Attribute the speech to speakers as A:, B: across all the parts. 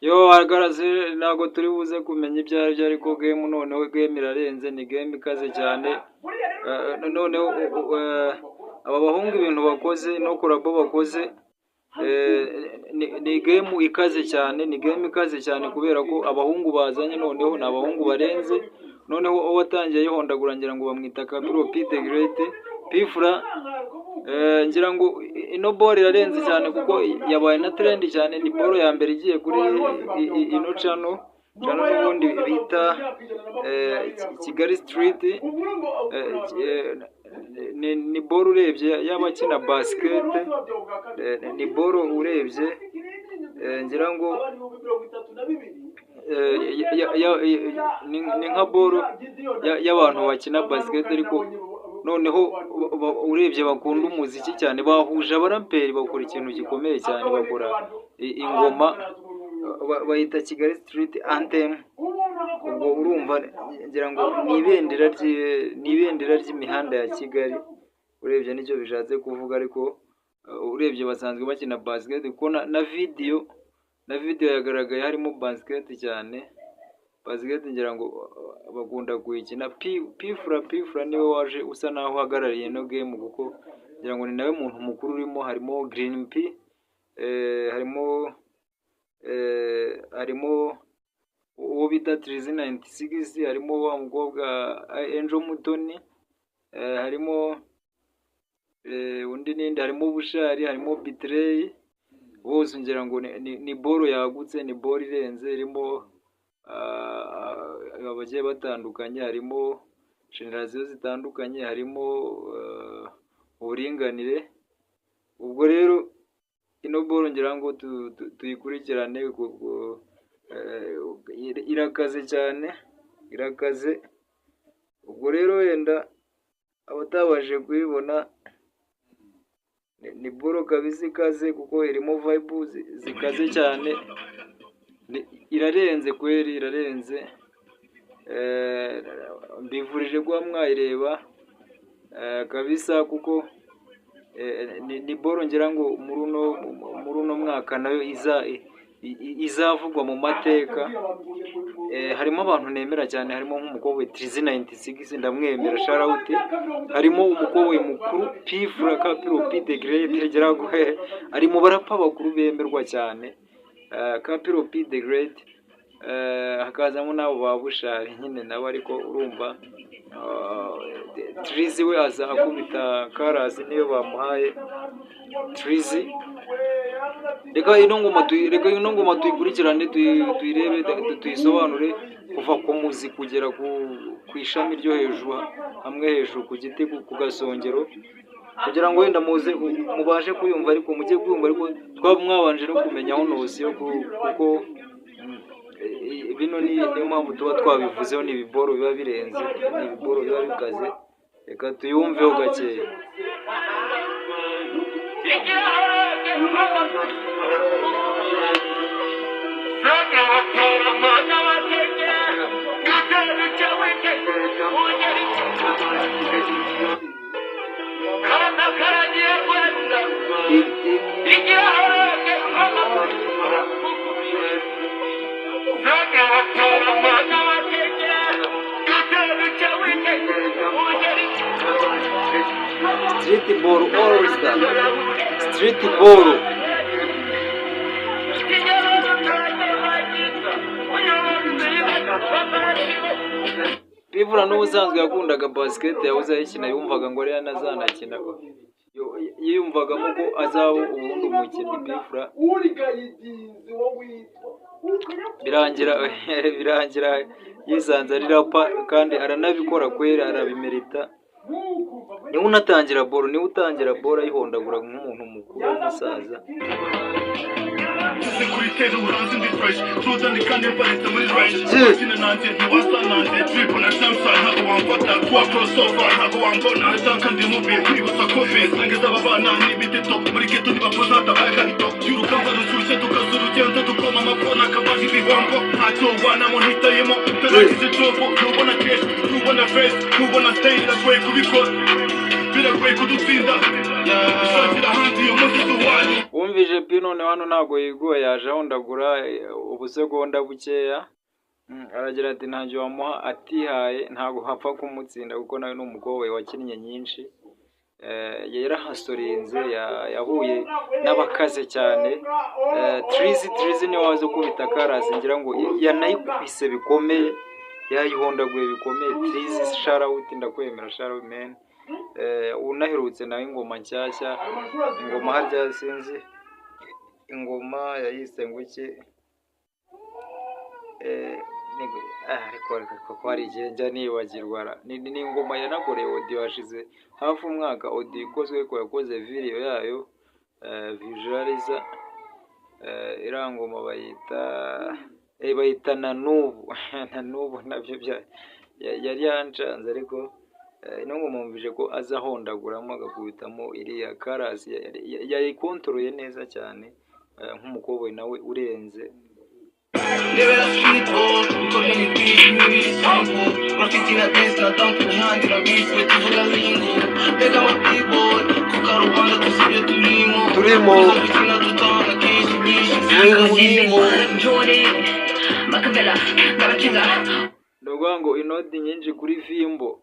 A: yo hagaraze ntago turi buze kumenya ibyo ari byo, ariko game noneho game irarenze, ni game ikaze cyane. Noneho aba bahungu ibintu bakoze no kurabo bakoze, ni game ikaze cyane, ni game ikaze cyane kubera ko abahungu bazanye noneho ni abahungu barenze. Noneho uwo watangiye yihondagura ngira ngo bamwita Kabiro P the Great Pfura. Ngira ngo ino ball irarenze cyane kuko yabaye na trend cyane, ni ball ya mbere igiye kuri ino channel n'ubundi bita Kigali Street. Ni ball urebye y'abakina basket, ni ball urebye ngira ngo ni nka ball y'abantu bakina basket, ariko noneho urebye bakunda umuziki cyane, bahuje abaramperi bakora ikintu gikomeye cyane, bakora ingoma bayita Kigali Street Anthem. Ubwo urumva ngira ngo ni ibendera ry'imihanda ya Kigali, urebye nicyo bishatse kuvuga. Ariko urebye basanzwe bakina basket kuko na video yagaragaye harimo basket cyane. Basket ngira ngo bakunda kuyikina. Pfura niwe waje usa naho uhagarariye no game kuko ngira ngo ni nawe muntu mukuru urimo. Harimo Green P, harimo uwo bita Trizi 96, harimo wa mukobwa Angel Mutoni, harimo undi ninde, harimo Bushari, harimo Betray. Bose ngira ngo ni ball yagutse, ni ball irenze, irimo abagiye batandukanye, harimo generation zitandukanye, harimo uburinganire. Ubwo rero ino ball ngira ngo tuyikurikirane, irakaze cyane, irakaze. Ubwo rero wenda abatabashe kuyibona, ni ball kabisa ikaze kuko irimo vibe zikaze cyane, irarenze kweri, irarenze. Mbivurije kuba mwayireba kabisa kuko ni ball ngira ngo muri uno mwaka nayo izavugwa mu mateka. Harimo abantu nemera cyane, harimo nk'umukobwa Trizi 96 ndamwemera, shout. Harimo umukobwa mukuru Pfura Kabiro P the Great, ari mu barapa bakuru bemerwa cyane, Kabiro P the Great. Hakazamo nabo babushari nyine nabo, ariko urumva Trizi we aza akubita karasi niyo bamuhaye Trizi. Reka ino ngoma tuyikurikirane, tuyirebe, tuyisobanure kuva ku muzi kugera ku ishami ryo hejuru, hamwe hejuru ku giti ku gasongero, kugira ngo wenda mubashe kuyumva, ariko mujye kuyumva, ariko twaba mwabanje no kumenya aho nosiyo kuko bino niyo mpamvu tuba twabivuzeho. Ni ibiboro biba birenze, ni ibiboro biba bikaze. Reka tuyumveho gakeya. Street ball, all star. Street ball. Pfura n'ubusanzwe yakundaga basket, yahoze ayikina, yumvaga ngo rero nazanakina, yiyumvagamo ko azaba ubundi umukinnyi. Pfura birangira yisanze ari rapa, kandi aranabikora kwera, arabimerita. Niwe unatangira ball, niwe utangira ball ayihondagura nk'umuntu mukuru w'umusaza. wumvije pino ne hano ntago yigoye yaje ahondagura ubusegonda bukeya aragira ati ntacyo wamuha atihaye ntago hapfa kumutsinda kuko nawe n'umukobwa wakinnye nyinshi yarahasorenze yahuye n'abakaze cyane Trizi niwe waje kubita Karasi ngira ngo yanayikubise bikomeye yayihondaguye bikomeye Trizi shout ndakwemera shout man unaherutse nawe ingoma nshyashya ingoma harya sinzi ingoma yayise ngo iki ariko hari igihe njya nibagirwa ni ingoma yanakoreye audio hashize hafi umwaka audio ikozwe ko yakoze video yayo visualiza irangoma bayita na nubu nabyo yari yancanze ariko ino ngoma mvije ko azahondaguramo agakubitamo iriya Karasi yayikontrole neza cyane nk'umukobwa nawe urenze Ndoga ngo inoti nyinshi kuri Vimbo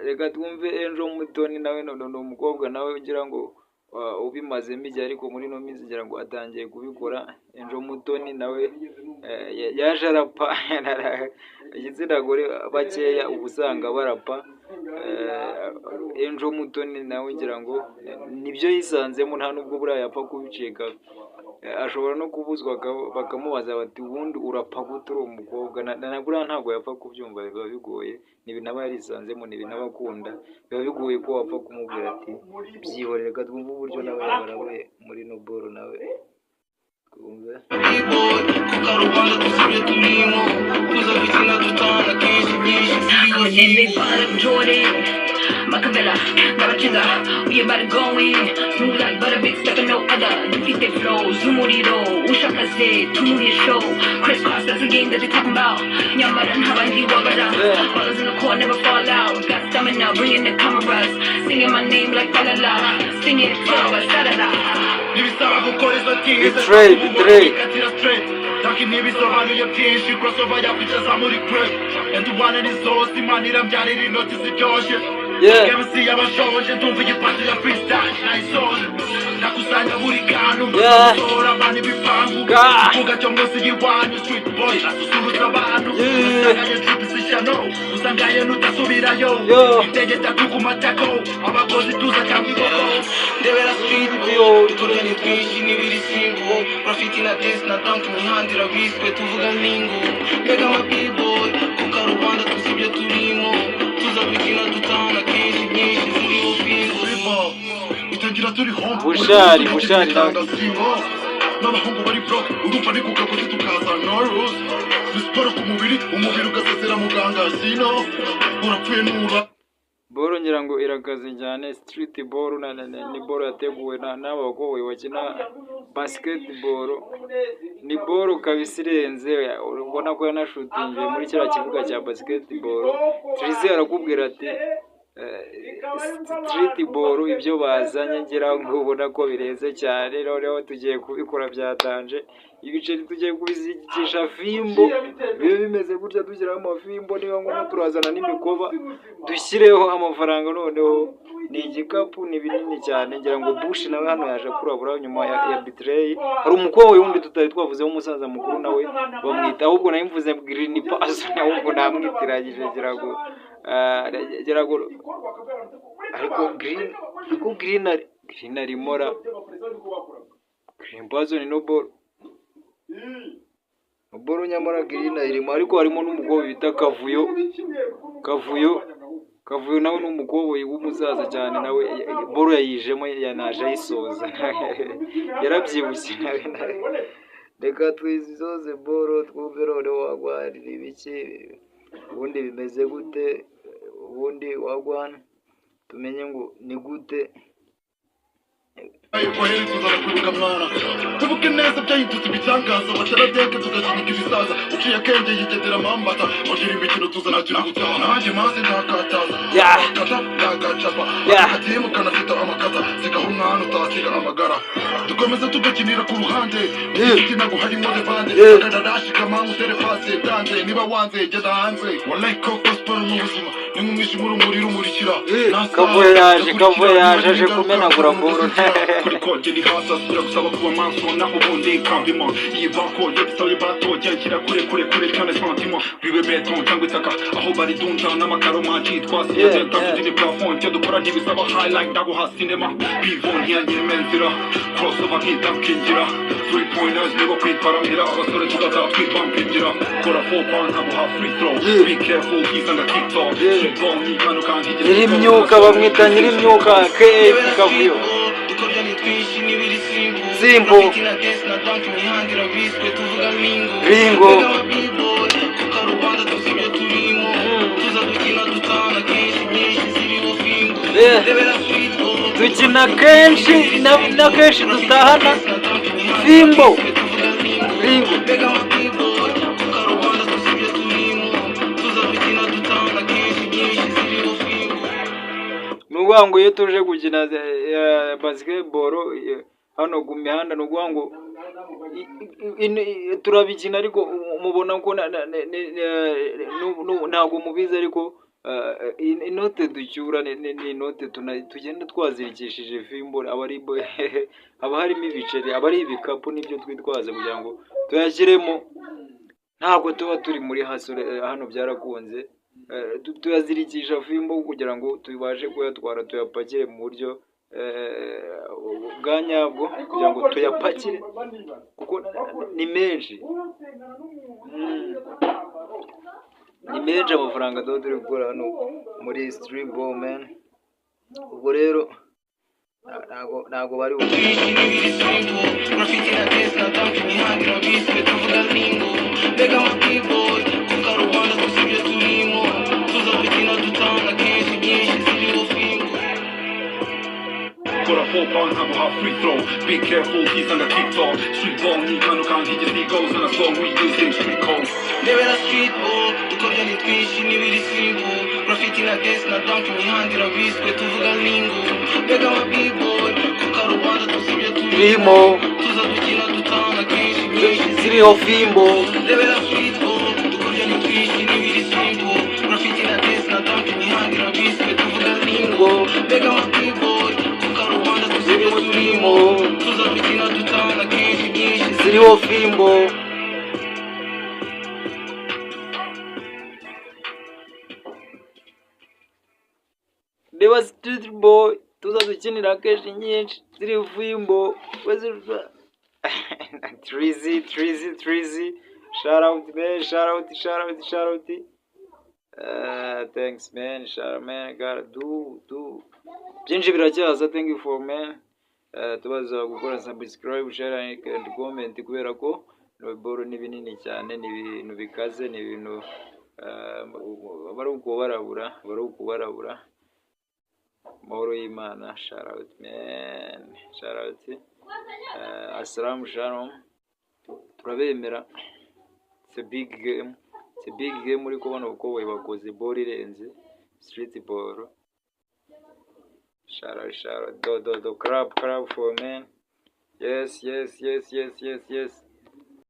A: reka twumve Enjo Mutoni nawe no umukobwa nawe ugira ngo ubimazemo igihe ariko muri no minsi ngira ngo atangiye kubikora Enjo Mutoni nawe yaje arapa igitsina gore bakeya ubusanga barapa Enjo Mutoni nawe ngira ngo nibyo yisanzemo nta nubwo buriya yapfa kubicika ashobora no kubuzwa bakamubaza bati ubundi urapfa gute uri umukobwa buriya ntabwo yapfa kubyumva biba bigoye n'ibinaba yarisanzemo n'ibinabakunda biba bigoye ko wapfa kumubwira ati byihorere reka twumve uburyo nawe yabarawe muri Noboro nawe twumve
B: Macavella, Garakinga, we about to go in. Move like butter, big step and no other. Defeat their flows, Numuriro, Ushakaze, Tumuri show. Crisscross, that's the game that you're talking about. Yamada and Havandi Wabada. Ballers in the court never fall out. Got stamina, bringing the cameras. Singing my name like Falala. Singing it till I Salada.
A: Betray.
C: Taki n'ibisobanuye byinshi crossover yakwicaza muri crib ndubana n'izosi manira mbyarira inoti ziryoshye MC y'abashonje ndumva igipati ya freestyle nayisoje nakusanya buri kantu mbasora mani bipangu kuvuga cyo munsi y'iwanyu street boy asusurutsa abantu usangaye trip zishano usangaye nutasubirayo itegeta kukumatako abakozi tuza cyangwa iboko ndebera street boy ikorwa ni twinshi n'ibiri simbo profit na dance na dunk mihandira biswe tuvuga ningo mbega ama b-boy kuko rubanda tusibye turimo tuza kwikina dutana kenshi byinshi ziri ofingo itagira turi home
A: bushari
C: n'abahungu bari broke urumva ni kukakoze tukaza no rules siporo ku mubiri ugasesera muganga sino urapfuye nura
A: Boro ngira ngo irakaze cyane street ball ni ball yateguwe n'aba bakobwa bakina basketball ni ball kabisa irenze ubona ko yanashutingiye muri kiriya kibuga cya basketball Trizi arakubwira ati street ball ibyo bazanye ngira ngo ubona ko birenze cyane noneho tugiye kubikora byatanje ibiceri tugiye kubizikisha Vimbo bibe bimeze gutya dushyiraho amavimbo niba ngombwa turazana n'imikoba dushyireho amafaranga noneho ni igikapu ni binini cyane ngira ngo Bush nawe hano yaje kurabura nyuma ya Betray hari umukobwa wundi tutari twavuzeho umusaza mukuru nawe bamwita ahubwo nayo mvuze Green Pass ahubwo namwitiragije ngira ngo ariko Green arimora Green Pass ni Noboro nyamara Green irimo ariko harimo n'umugabo bita Kavuyo Kavuyo nawe n'umukoboyi w'umuzaza cyane nawe boro yayijemo yanaje ayisoza yarabyibushye nawe reka twizoze boro twumve noneho wagwanira ibiki ubundi bimeze gute ubundi wagwana tumenye ngo ni gute
C: Kwaheri tuzara kwibuka mwana tuvuge neza byahindutse ibitangaza batarateka tugashyigika ibisaza uciye akenge yigendera amambata mugira imikino tuzana turi gutaha nanjye maze ndakataza kata ndagacapa akatimu kanafite amakata sigaho umwana utasiga amagara dukomeza tugakinira ku ruhande iki nago harimo devande kadadashika mangu terefase danze niba wanze genda hanze wallahi koko sport mu buzima ni mu mwishimo urumuri rumurikira
A: kavuye yaje aje kumenagura boro
C: kuri konje ni hasa sura gusaba kuba manso naho ubundi kambimo iyi bako yebisabye bato genshyira kure cyane sentimo bibe beton cyangwa itaka aho bari dunja n'amakaro manji twasiye kandi ni plafond cyo dukora ntibisaba highlight ndago ha cinema bivon yanyemenzira crossover nk'itakingira 3 pointers nibo kwitparamira abasore tugatwitbampingira kora 4 points ntabwo ha free throw be careful hisanga TikTok ball ni manuka nk'igiti
A: nyir'imyuka bamwita nyir'imyuka kavuyo Simbo Ringo dukina kenshi na kenshi dutahana Simbo Ringo nuguhango iyo tuje gukina basketball hano gumihanda nuguhango turabikina ariko mubona ko ntago mubiza ariko inote ducyura ni inote tugenda twazirikishije fimbo aba harimo ibiceri aba ari ibikapu nibyo twitwaza kugira ngo tuyashyiremo ntabwo tuba turi muri hasore hano byarakunze tuyazirikisha fimbo kugira ngo tubashe kuyatwara tuyapakire mu buryo bwa nyabwo kugira ngo tuyapakire kuko ni menshi amafaranga tuba turi gukora hano muri street ball man ubwo rero ntago bari
C: Kora 4 pounds ntabwo ha free throw be careful hisanga TikTok street ball ni manuka nk'igiti goes on a song we using street code
D: Ndebera street ball dukorya ni twinshi n'ibiri simple graffiti na dance na dunk imihandira biswe tuvuga lingo mbega ama b-boy kuko rubanda tusibye turimo tuza dukina dutana kenshi nyinshi
A: ziriho fimbo
D: Ndebera street ball dukorya ni twinshi n'ibiri simple graffiti na dance na dunk imihandira biswe tuvuga lingo mbega ama b-boy kuko rubanda tusibye turimo tuza dukina dutana kenshi nyinshi
A: ziriho fimbo Deba street boy tuza dukinira kenshi nyinshi ziri fimbo Trizy shout out man shout out thanks man shout out man gotta do byinshi biracyaza thank you for man tubaza gukora subscribe share and comment kubera ko boro ni binini cyane ni ibintu bikaze ni ibintu bari kubarabura Moro y'Imana shout out man shout out assalamu shalom turabemera it's a big game uri kubona uko bakoze ball irenze street ball shout out do clap for man yes